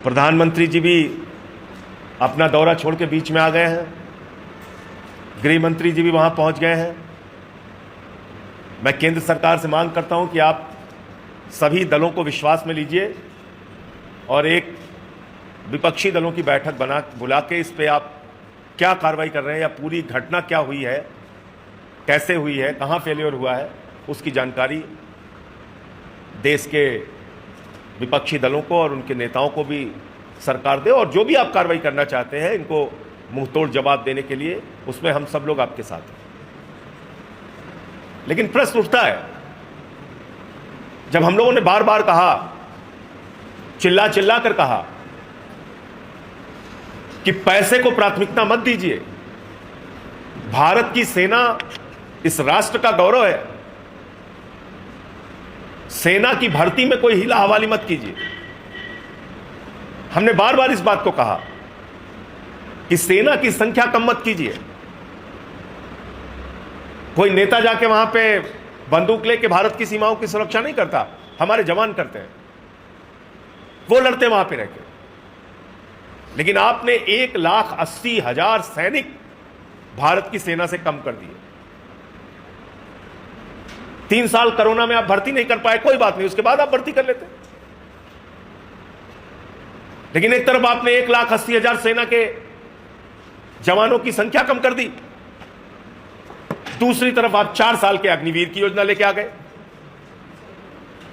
प्रधानमंत्री जी भी अपना दौरा छोड़ के बीच में आ गए हैं। गृह मंत्री जी भी वहां पहुंच गए हैं। मैं केंद्र सरकार से मांग करता हूं कि आप सभी दलों को विश्वास में लीजिए और एक विपक्षी दलों की बैठक बुला के इस पे आप क्या कार्रवाई कर रहे हैं या पूरी घटना क्या हुई है, कैसे हुई है, कहां फेलियर हुआ है, उसकी जानकारी देश के विपक्षी दलों को और उनके नेताओं को भी सरकार दे। और जो भी आप कार्रवाई करना चाहते हैं, इनको मुंहतोड़ जवाब देने के लिए, उसमें हम सब लोग आपके साथ हैं। लेकिन प्रश्न उठता है, जब हम लोगों ने बार बार कहा, चिल्ला चिल्ला कर कहा कि पैसे को प्राथमिकता मत दीजिए, भारत की सेना इस राष्ट्र का गौरव है, सेना की भर्ती में कोई हिला हवाली मत कीजिए। हमने बार बार इस बात को कहा कि सेना की संख्या कम मत कीजिए। कोई नेता जाके वहां पे बंदूक लेके भारत की सीमाओं की सुरक्षा नहीं करता, हमारे जवान करते हैं, वो लड़ते वहां पे रहकर। लेकिन आपने 1,80,000 सैनिक भारत की सेना से कम कर दिए। 3 साल कोरोना में आप भर्ती नहीं कर पाए, कोई बात नहीं, उसके बाद आप भर्ती कर लेते। लेकिन एक तरफ आपने 1,80,000 सेना के जवानों की संख्या कम कर दी, दूसरी तरफ आप 4 साल के अग्निवीर की योजना लेके आ गए।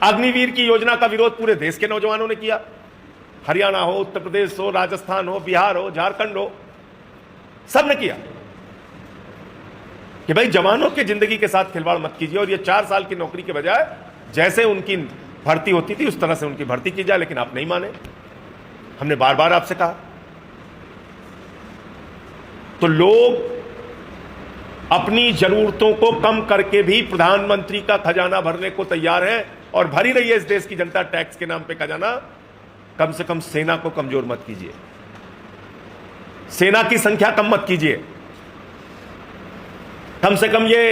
अग्निवीर की योजना का विरोध पूरे देश के नौजवानों ने किया। हरियाणा हो, उत्तर प्रदेश हो, राजस्थान हो, बिहार हो, झारखंड हो, सबने किया कि भाई जवानों की जिंदगी के साथ खिलवाड़ मत कीजिए और ये 4 साल की नौकरी के बजाय जैसे उनकी भर्ती होती थी उस तरह से उनकी भर्ती की जाए। लेकिन आप नहीं माने। हमने बार बार आपसे कहा। तो लोग अपनी जरूरतों को कम करके भी प्रधानमंत्री का खजाना भरने को तैयार है, और भरी रही है इस देश की जनता टैक्स के नाम पे खजाना। कम से कम सेना को कमजोर मत कीजिए, सेना की संख्या कम मत कीजिए। कम से कम ये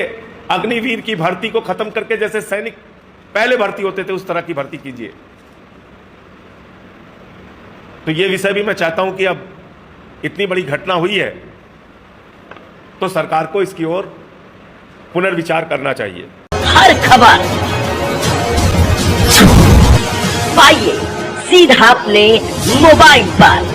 अग्निवीर की भर्ती को खत्म करके जैसे सैनिक पहले भर्ती होते थे उस तरह की भर्ती कीजिए। तो ये विषय भी मैं चाहता हूं कि अब इतनी बड़ी घटना हुई है तो सरकार को इसकी ओर पुनर्विचार करना चाहिए। हर खबर पाइए सीधा अपने मोबाइल पर।